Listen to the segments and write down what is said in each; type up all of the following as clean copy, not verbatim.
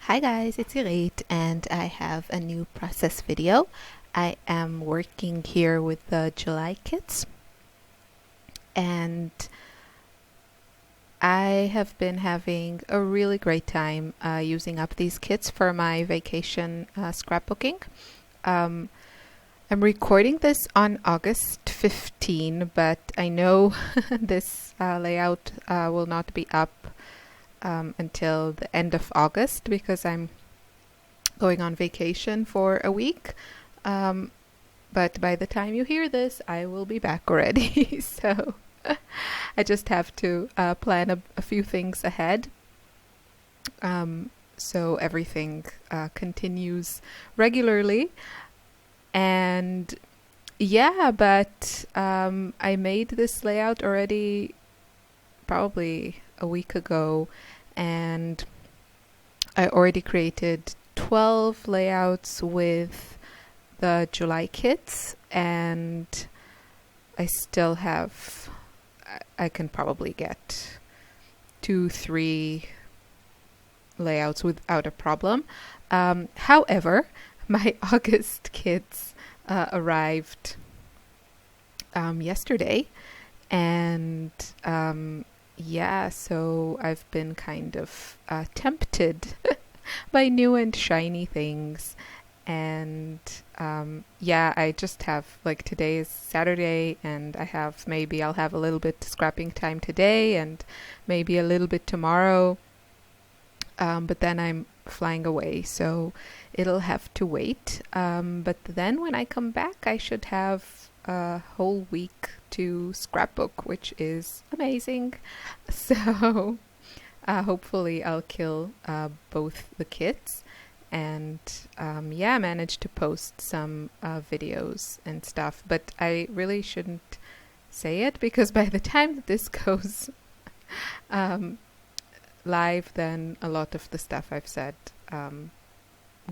Hi guys, it's Irit and I have a new process video. I am working here with the July kits and I have been having a really great time using up these kits for my vacation scrapbooking. Um, I'm recording this on August 15, but I know this layout will not be up until the end of August because I'm going on vacation for a week. But by the time you hear this, I will be back already. So I just have to plan a few things ahead. So everything continues regularly. And yeah, but I made this layout already probably a week ago, and I already created 12 layouts with the July kits, and I still have, I can probably get 2-3 layouts without a problem. However, my August kits arrived yesterday, and yeah, so I've been kind of tempted by new and shiny things. And yeah, I just have, like, today is Saturday, and I'll have a little bit scrapping time today and maybe a little bit tomorrow. But then I'm flying away, so it'll have to wait. But then when I come back, I should have a whole week to scrapbook, which is amazing. So hopefully I'll kill both the kits and yeah, manage to post some videos and stuff. But I really shouldn't say it because by the time that this goes live, then a lot of the stuff I've said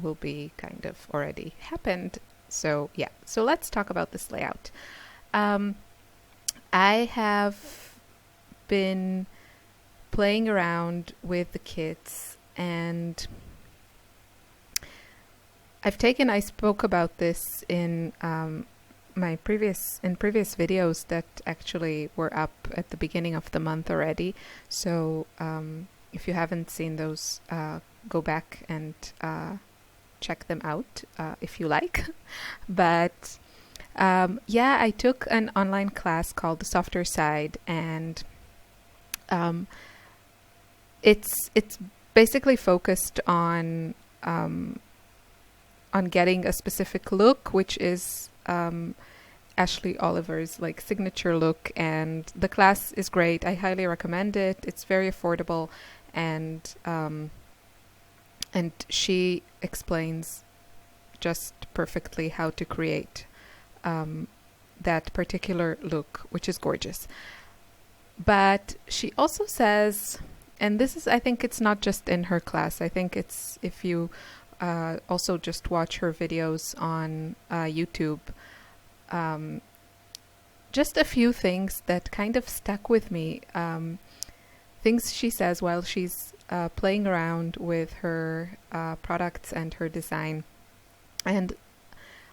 will be kind of already happened. So yeah, so let's talk about this layout. I have been playing around with the kits, and I spoke about this in my previous videos that actually were up at the beginning of the month already. So if you haven't seen those, go back and check them out if you like. But yeah, I took an online class called The Softer Side, and it's basically focused on getting a specific look, which is Ashley Oliver's like signature look, and the class is great. I highly recommend it. It's very affordable, and she explains just perfectly how to create that particular look, which is gorgeous. But she also says, and this is, I think it's not just in her class, I think it's if you also just watch her videos on YouTube, just a few things that kind of stuck with me. Things she says while she's playing around with her products and her design. And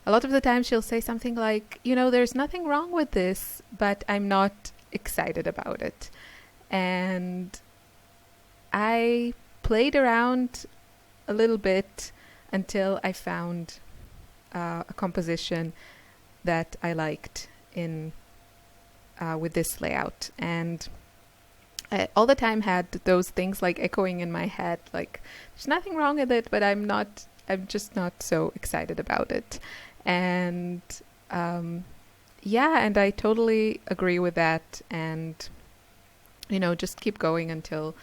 a lot of the time she'll say something like, there's nothing wrong with this, but I'm not excited about it. And I played around a little bit until I found a composition that I liked in with this layout. And I all the time had those things like echoing in my head, like there's nothing wrong with it, but I'm just not so excited about it. And yeah, and I totally agree with that. And just keep going until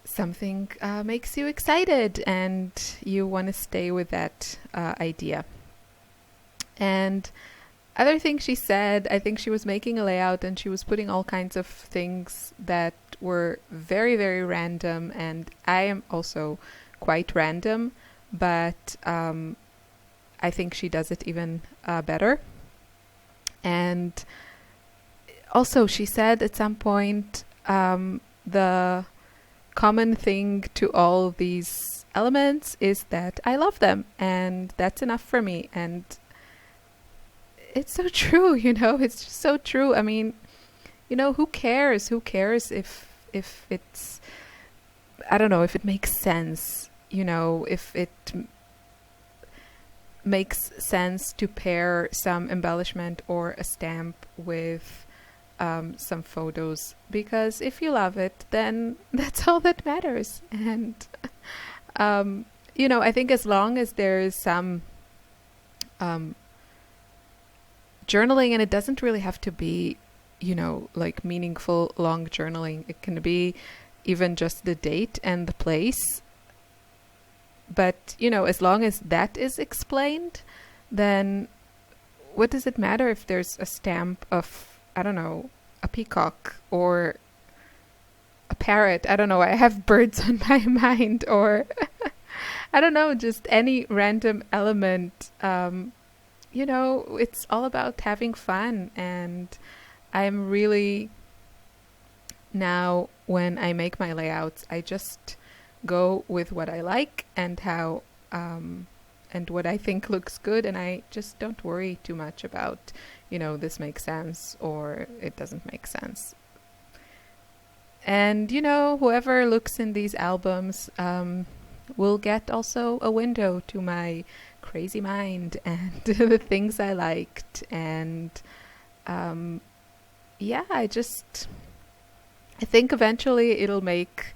something makes you excited and you want to stay with that idea. And other thing she said, I think she was making a layout and she was putting all kinds of things that were very, very random, and I am also quite random, but I think she does it even better. And also she said at some point the common thing to all these elements is that I love them, and that's enough for me. And it's so true, it's just so true. I mean, who cares? Who cares if it's, I don't know, if it makes sense, if it makes sense to pair some embellishment or a stamp with some photos, because if you love it, then that's all that matters. And I think as long as there is some journaling, and it doesn't really have to be like meaningful long journaling, it can be even just the date and the place, but as long as that is explained, then what does it matter if there's a stamp of, I don't know, a peacock or a parrot? I don't know, I have birds on my mind, or I don't know, just any random element. It's all about having fun. And I'm really, now when I make my layouts, I just go with what I like and how and what I think looks good, and I just don't worry too much about this makes sense or it doesn't make sense. And whoever looks in these albums will get also a window to my crazy mind and the things I liked. And I think eventually it'll make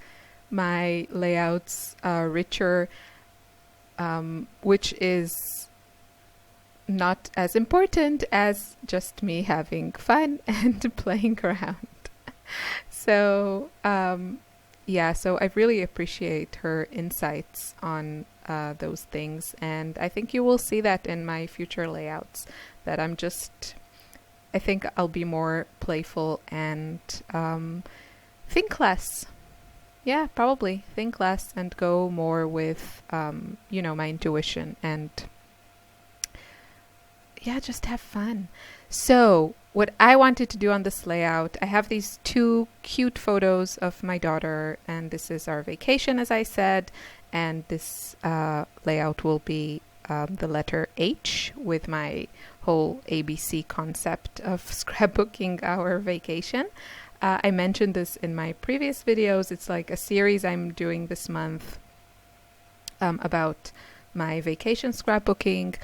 my layouts richer, which is not as important as just me having fun and playing around. So so I really appreciate her insights on those things, and I think you will see that in my future layouts, that I think I'll be more playful and think less. Yeah, probably think less and go more with, my intuition, and just have fun. So what I wanted to do on this layout, I have these 2 cute photos of my daughter, and this is our vacation, as I said, and this layout will be the letter H with my whole ABC concept of scrapbooking our vacation. I mentioned this in my previous videos. It's like a series I'm doing this month about my vacation scrapbooking.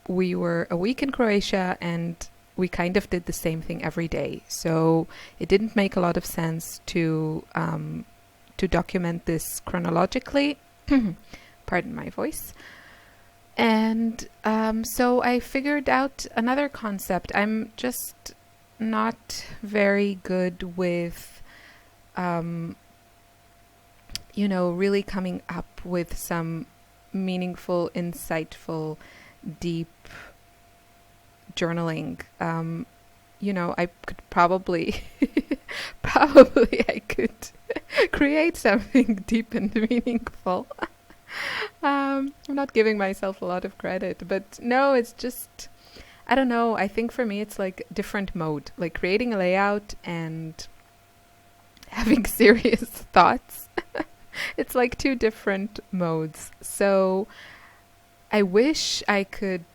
We were a week in Croatia, and we kind of did the same thing every day. So it didn't make a lot of sense to document this chronologically. Pardon my voice. And so I figured out another concept. I'm just not very good with, really coming up with some meaningful, insightful, deep journaling. I could probably I could create something deep and meaningful. I'm not giving myself a lot of credit, but no, it's just, I don't know. I think for me, it's like different mode, like creating a layout and having serious thoughts. It's like 2 different modes. So I wish I could,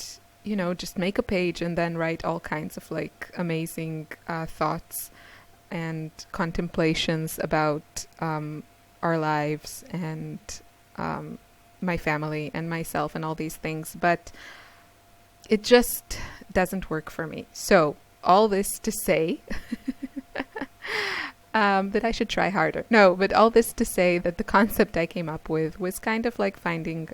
just make a page and then write all kinds of like amazing thoughts and contemplations about our lives and my family and myself and all these things. But it just doesn't work for me. So all this to say that I should try harder. No, but all this to say that the concept I came up with was kind of like finding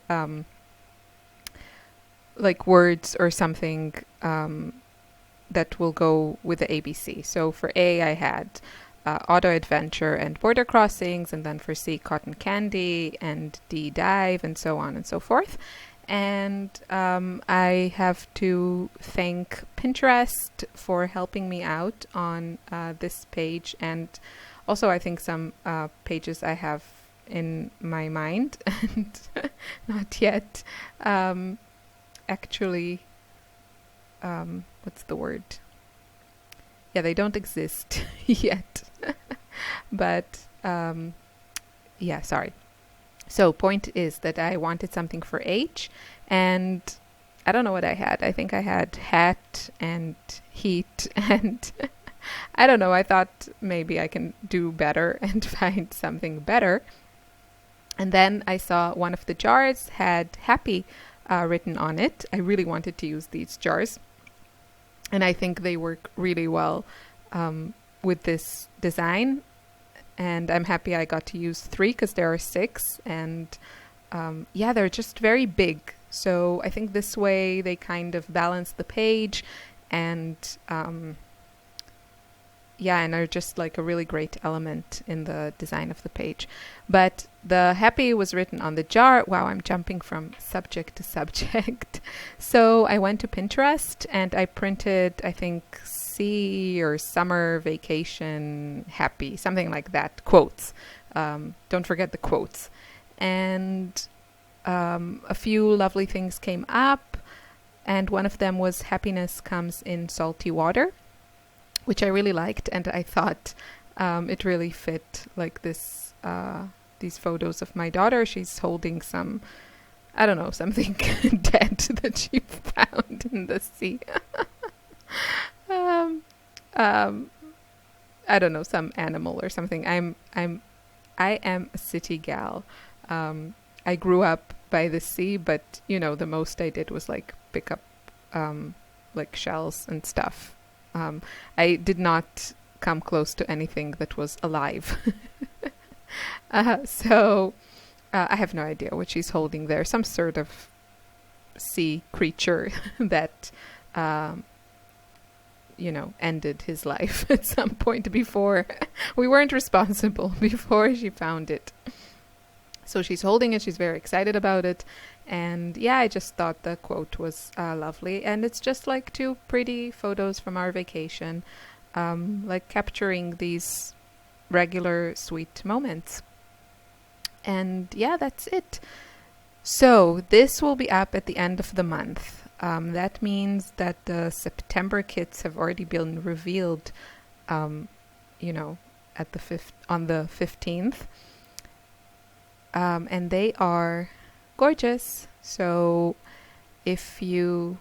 like words or something that will go with the ABC. So for A, I had auto adventure and border crossings, and then for C, cotton candy, and D, dive, and so on and so forth. And I have to thank Pinterest for helping me out on this page, and also I think some pages I have in my mind and not yet actually, what's the word? Yeah, they don't exist yet. But yeah, sorry. So point is that I wanted something for H, and I don't know what I had. I think I had hat and heat and I don't know. I thought maybe I can do better and find something better. And then I saw one of the jars had happy written on it. I really wanted to use these jars. And I think they work really well with this design. And I'm happy I got to use 3 because there are 6. And yeah, they're just very big. So I think this way they kind of balance the page and yeah, and are just like a really great element in the design of the page. But the happy was written on the jar. Wow, I'm jumping from subject to subject. So I went to Pinterest and I printed, I think, sea or summer vacation happy, something like that, quotes. Don't forget the quotes. And a few lovely things came up. And one of them was happiness comes in salty water, which I really liked, and I thought it really fit like this. These photos of my daughter. She's holding some, I don't know, something dead that she found in the sea. I don't know, some animal or something. I am a city gal. I grew up by the sea, but you know, the most I did was like pick up like shells and stuff. I did not come close to anything that was alive. So I have no idea what she's holding there. Some sort of sea creature that, you know, ended his life at some point before. We weren't responsible before she found it. So she's holding it. She's very excited about it. And yeah, I just thought the quote was lovely. And it's just like 2 pretty photos from our vacation, like capturing these regular sweet moments. And yeah, that's it. So this will be up at the end of the month. That means that the September kits have already been revealed, you know, at on the 15th. And they are gorgeous. So if you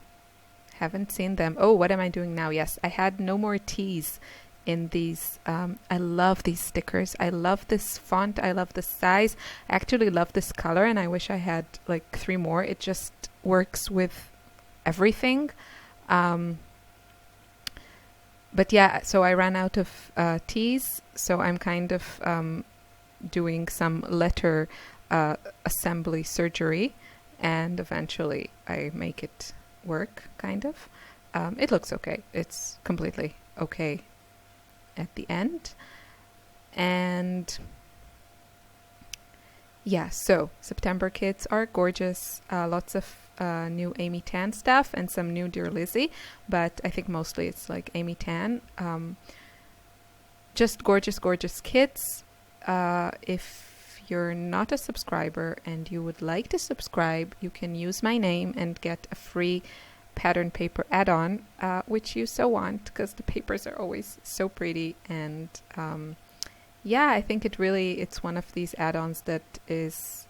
haven't seen them, oh, what am I doing now? Yes, I had no more teas in these. I love these stickers. I love this font. I love the size. I actually love this color, and I wish I had like 3 more. It just works with everything. But yeah, so I ran out of teas, so I'm kind of doing some letter assembly surgery, and eventually I make it work, kind of. It looks okay. It's completely okay at the end. And yeah, so September kits are gorgeous. Lots of new Amy Tan stuff and some new Dear Lizzie, but I think mostly it's like Amy Tan. Just gorgeous, gorgeous kits. If you're not a subscriber and you would like to subscribe, you can use my name and get a free pattern paper add-on, which you so want, because the papers are always so pretty. And yeah, I think it's one of these add-ons that is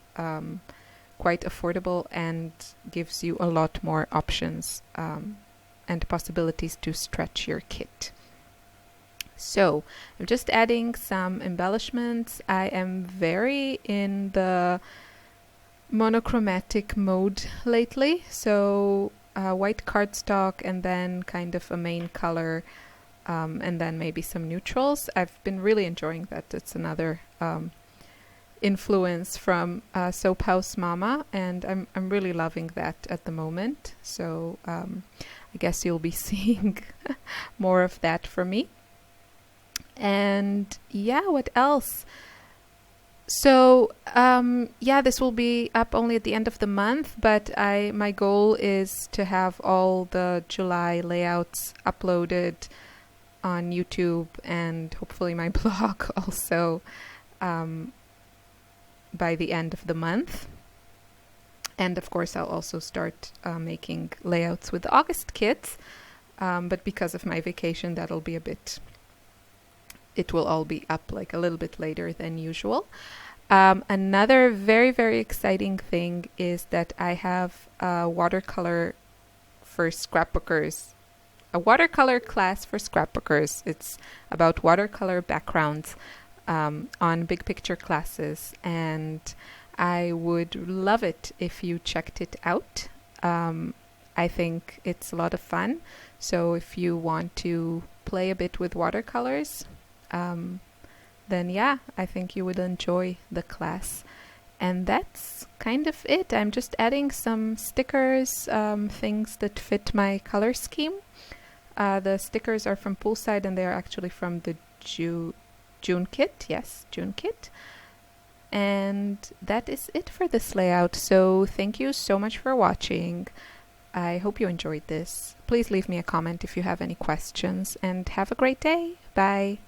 quite affordable and gives you a lot more options and possibilities to stretch your kit. So I'm just adding some embellishments. I am very in the monochromatic mode lately. So white cardstock and then kind of a main color, and then maybe some neutrals. I've been really enjoying that. It's another influence from Soap House Mama, and I'm really loving that at the moment. So I guess you'll be seeing more of that from me. And yeah, what else? So yeah, this will be up only at the end of the month, but my goal is to have all the July layouts uploaded on YouTube and hopefully my blog also by the end of the month. And of course I'll also start making layouts with the August kits, but because of my vacation that'll be it will all be up like a little bit later than usual. Another very, very exciting thing is that I have a watercolor for scrapbookers, a watercolor class for scrapbookers. It's about watercolor backgrounds on big picture classes, and I would love it if you checked it out. I think it's a lot of fun. So if you want to play a bit with watercolors, then yeah, I think you would enjoy the class. And that's kind of it. I'm just adding some stickers, things that fit my color scheme. The stickers are from Poolside, and they're actually from the June kit. Yes, June kit. And that is it for this layout. So thank you so much for watching. I hope you enjoyed this. Please leave me a comment if you have any questions, and have a great day. Bye.